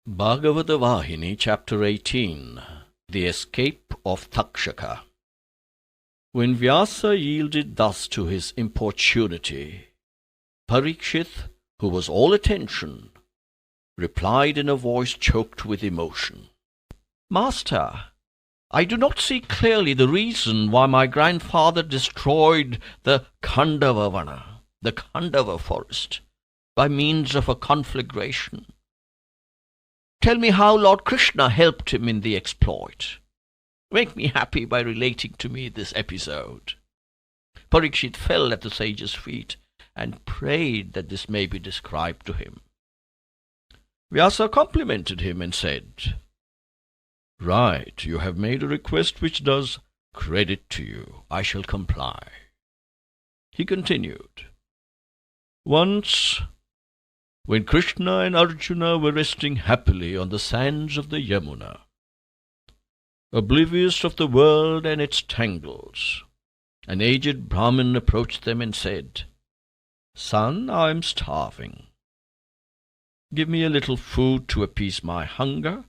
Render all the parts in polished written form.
Bhagawatha Vahini, Chapter 18. The Escape of Takshaka. When Vyasa yielded thus to his importunity, Parikshit, who was all attention, replied in a voice choked with emotion, "Master, I do not see clearly the reason why my grandfather destroyed the Khandava the Khandava forest, by means of a conflagration. Tell me how Lord Krishna helped him in the exploit. Make me happy by relating to me this episode." Parikshit fell at the sage's feet and prayed that this may be described to him. Vyasa complimented him and said, "Right, you have made a request which does credit to you. I shall comply." He continued, "Once, when Krishna and Arjuna were resting happily on the sands of the Yamuna, oblivious of the world and its tangles, an aged Brahmin approached them and said, 'Son, I am starving. Give me a little food to appease my hunger,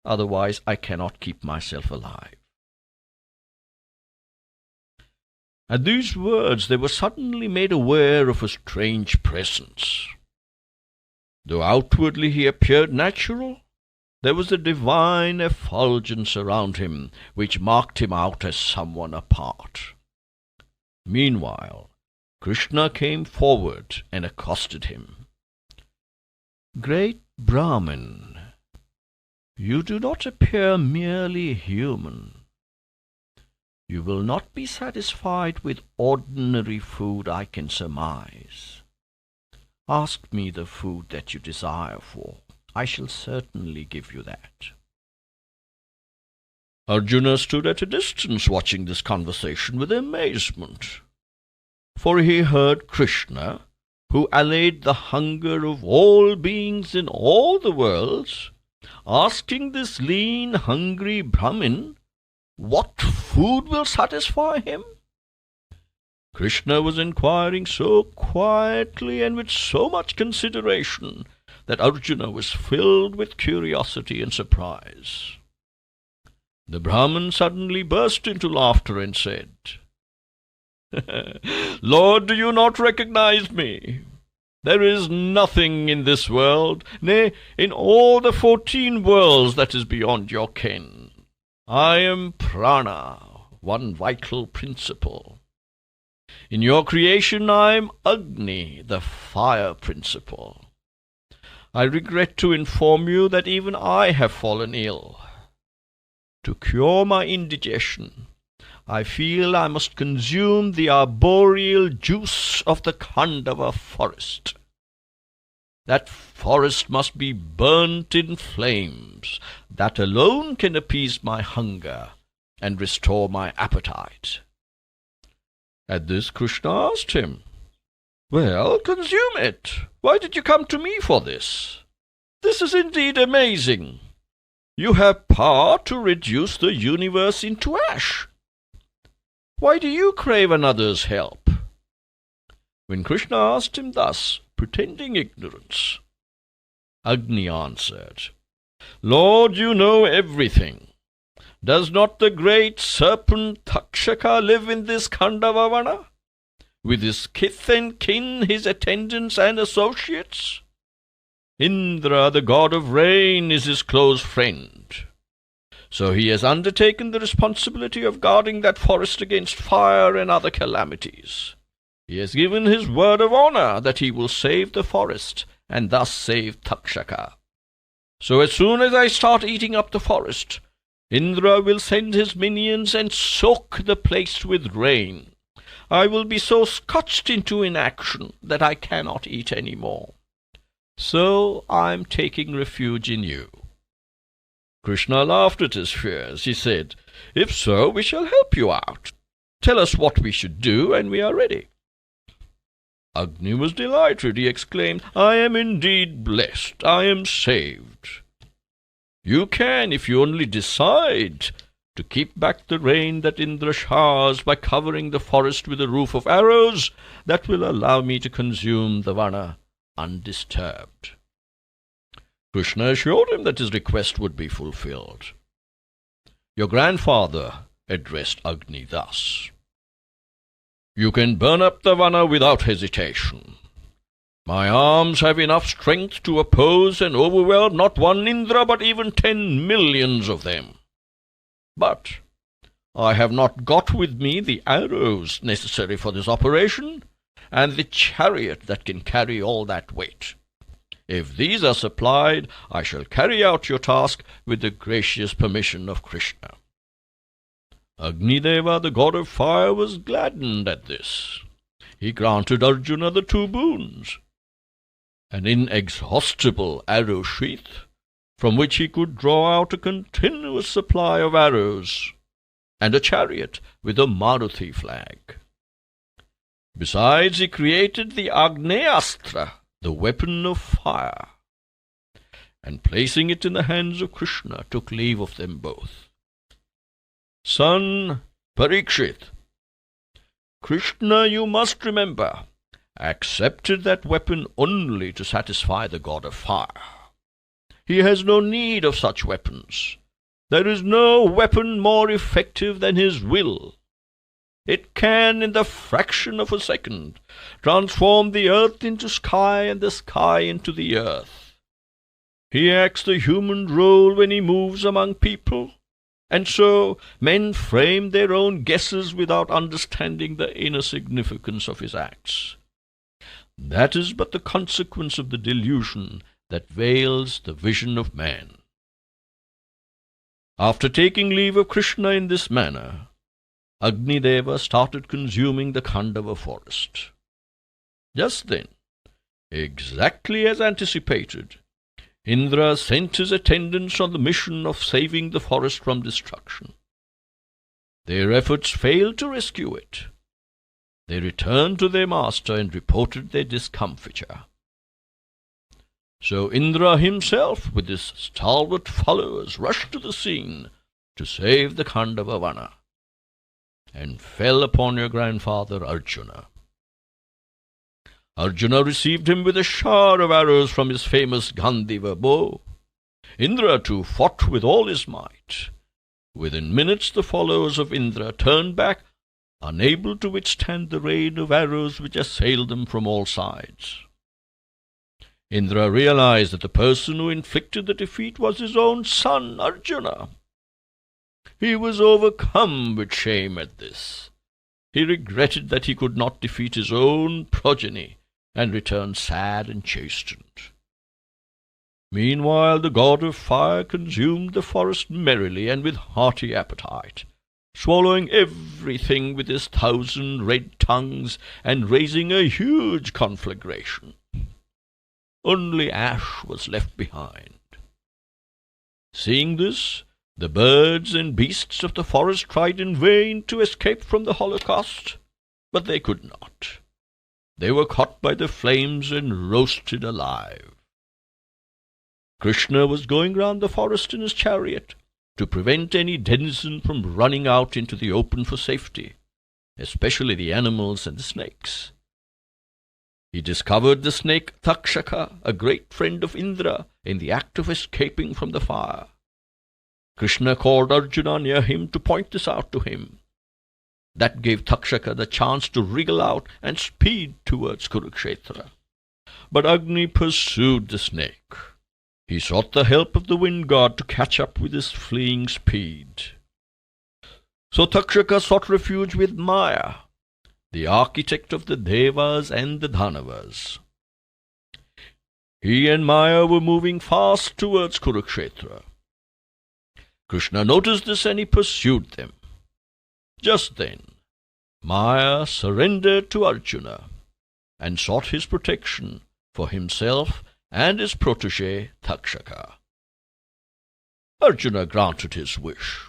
otherwise I cannot keep myself alive.' At these words they were suddenly made aware of a strange presence. Though outwardly he appeared natural, there was a divine effulgence around him which marked him out as someone apart. Meanwhile, Krishna came forward and accosted him. 'Great Brahmin, you do not appear merely human. You will not be satisfied with ordinary food, I can surmise. Ask me the food that you desire for. I shall certainly give you that.' Arjuna stood at a distance watching this conversation with amazement, for he heard Krishna, who allayed the hunger of all beings in all the worlds, asking this lean, hungry Brahmin what food will satisfy him. Krishna was inquiring so quietly and with so much consideration that Arjuna was filled with curiosity and surprise. The Brahmin suddenly burst into laughter and said, 'Lord, do you not recognize me? There is nothing in this world, nay, in all the 14 worlds, that is beyond your ken. I am prana, one vital principle. In your creation I am Agni, the fire principle. I regret to inform you that even I have fallen ill. To cure my indigestion, I feel I must consume the arboreal juice of the Khandava forest. That forest must be burnt in flames. That alone can appease my hunger and restore my appetite.' At this Krishna asked him, 'Well, consume it. Why did you come to me for this? This is indeed amazing. You have power to reduce the universe into ash. Why do you crave another's help?' When Krishna asked him thus, pretending ignorance, Agni answered, 'Lord, you know everything. Does not the great serpent Takshaka live in this Khandava, with his kith and kin, his attendants and associates? Indra, the god of rain, is his close friend. So he has undertaken the responsibility of guarding that forest against fire and other calamities. He has given his word of honor that he will save the forest, and thus save Takshaka. So as soon as I start eating up the forest, Indra will send his minions and soak the place with rain. I will be so scorched into inaction that I cannot eat any more. So I am taking refuge in you.' Krishna laughed at his fears. He said, 'If so, we shall help you out. Tell us what we should do, and we are ready.' Agni was delighted. He exclaimed, 'I am indeed blessed. I am saved. You can, if you only decide, to keep back the rain that Indra showers by covering the forest with a roof of arrows that will allow me to consume the vana undisturbed.' Krishna assured him that his request would be fulfilled. Your grandfather addressed Agni thus: "You can burn up the Vana without hesitation. My arms have enough strength to oppose and overwhelm not one Indra, but even 10 millions of them. But I have not got with me the arrows necessary for this operation, and the chariot that can carry all that weight. If these are supplied, I shall carry out your task with the gracious permission of Krishna." Agnideva, the god of fire, was gladdened at this. He granted Arjuna the 2 boons: an inexhaustible arrow sheath, from which he could draw out a continuous supply of arrows, and a chariot with a Maruti flag. Besides, he created the Agneastra, the weapon of fire, and placing it in the hands of Krishna, took leave of them both. "Son Parikshit, Krishna, you must remember, accepted that weapon only to satisfy the god of fire. He has no need of such weapons. There is no weapon more effective than his will. It can, in the fraction of a second, transform the earth into sky and the sky into the earth. He acts the human role when he moves among people, and so men frame their own guesses without understanding the inner significance of his acts. That is but the consequence of the delusion that veils the vision of man." After taking leave of Krishna in this manner, Agnideva started consuming the Khandava forest. Just then, exactly as anticipated, Indra sent his attendants on the mission of saving the forest from destruction. Their efforts failed to rescue it. They returned to their master and reported their discomfiture. So Indra himself, with his stalwart followers, rushed to the scene to save the Khandava Vana, and fell upon your grandfather Arjuna. Arjuna received him with a shower of arrows from his famous Gandhiva bow. Indra, too, fought with all his might. Within minutes the followers of Indra turned back, unable to withstand the rain of arrows which assailed them from all sides. Indra realized that the person who inflicted the defeat was his own son, Arjuna. He was overcome with shame at this. He regretted that he could not defeat his own progeny, and returned sad and chastened. Meanwhile the god of fire consumed the forest merrily and with hearty appetite, swallowing everything with his 1,000 red tongues, and raising a huge conflagration. Only ash was left behind. Seeing this, the birds and beasts of the forest tried in vain to escape from the holocaust, but they could not. They were caught by the flames and roasted alive. Krishna was going round the forest in his chariot to prevent any denizen from running out into the open for safety, especially the animals and the snakes. He discovered the snake Takshaka, a great friend of Indra, in the act of escaping from the fire. Krishna called Arjuna near him to point this out to him. That gave Takshaka the chance to wriggle out and speed towards Kurukshetra. But Agni pursued the snake. He sought the help of the wind god to catch up with his fleeing speed. So Takshaka sought refuge with Maya, the architect of the Devas and the Dhanavas. He and Maya were moving fast towards Kurukshetra. Krishna noticed this and he pursued them. Just then, Maya surrendered to Arjuna and sought his protection for himself and his protege Takshaka. Arjuna granted his wish,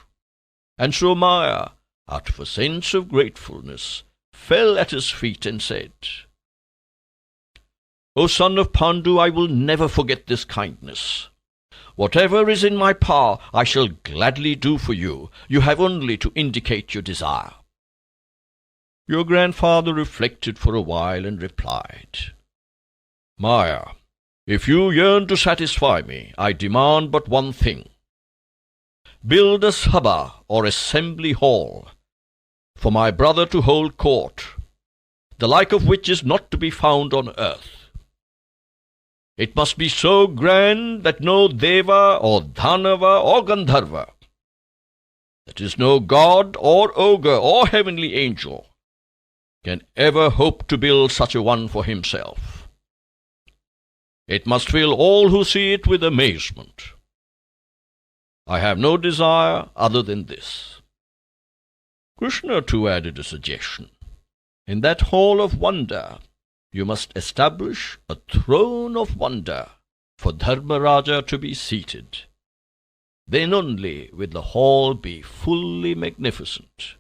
and so Maya, out of a sense of gratefulness, fell at his feet and said, "O son of Pandu, I will never forget this kindness. Whatever is in my power, I shall gladly do for you. You have only to indicate your desire." Your grandfather reflected for a while and replied, "Maya, If you yearn to satisfy me, I demand but one thing. Build a sabha, or assembly hall, for my brother to hold court, the like of which is not to be found on earth. It must be so grand that no deva or dhanava or gandharva, that is, no god or ogre or heavenly angel, can ever hope to build such a one for himself. It must fill all who see it with amazement. I have no desire other than this. Krishna too added a suggestion. In that hall of wonder, you must establish a throne of wonder for Dharmaraja to be seated. Then only will the hall be fully magnificent.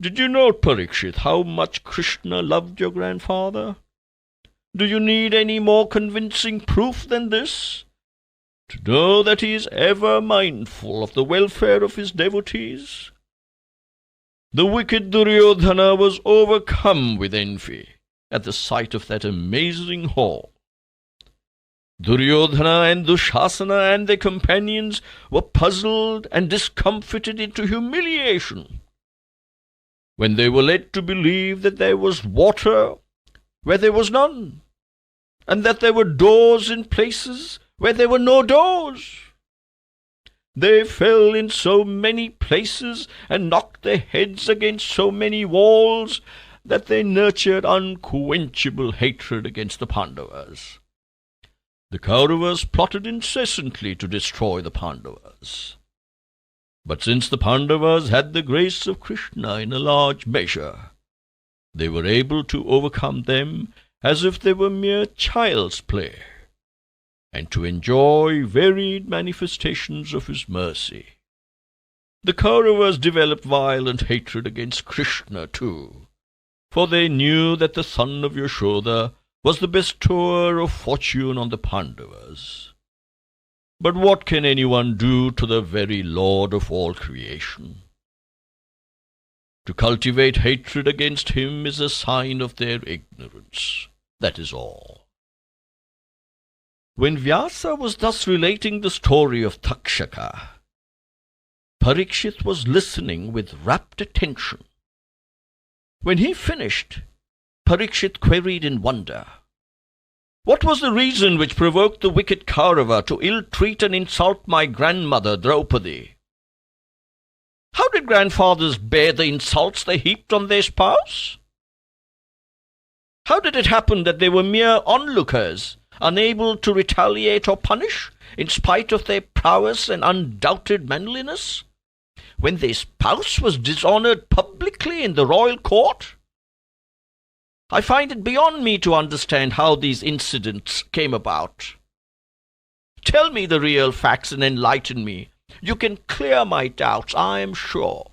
Did you note, Parikshit, how much Krishna loved your grandfather? Do you need any more convincing proof than this, to know that he is ever mindful of the welfare of his devotees? The wicked Duryodhana was overcome with envy at the sight of that amazing hall. Duryodhana and Dushasana and their companions were puzzled and discomfited into humiliation when they were led to believe that there was water where there was none, and that there were doors in places where there were no doors. They fell in so many places and knocked their heads against so many walls that they nurtured unquenchable hatred against the Pandavas. The Kauravas plotted incessantly to destroy the Pandavas. But since the Pandavas had the grace of Krishna in a large measure, they were able to overcome them as if they were mere child's play, and to enjoy varied manifestations of his mercy. The Kauravas developed violent hatred against Krishna too, for they knew that the son of Yashoda was the bestower of fortune on the Pandavas. But what can anyone do to the very Lord of all creation? To cultivate hatred against him is a sign of their ignorance. That is all. When Vyasa was thus relating the story of Takshaka, Parikshit was listening with rapt attention. When he finished, Parikshit queried in wonder, "What was the reason which provoked the wicked Kaurava to ill-treat and insult my grandmother Draupadi? How did grandfathers bear the insults they heaped on their spouse? How did it happen that they were mere onlookers, unable to retaliate or punish, in spite of their prowess and undoubted manliness, when their spouse was dishonored publicly in the royal court? I find it beyond me to understand how these incidents came about. Tell me the real facts and enlighten me. You can clear my doubts, I am sure."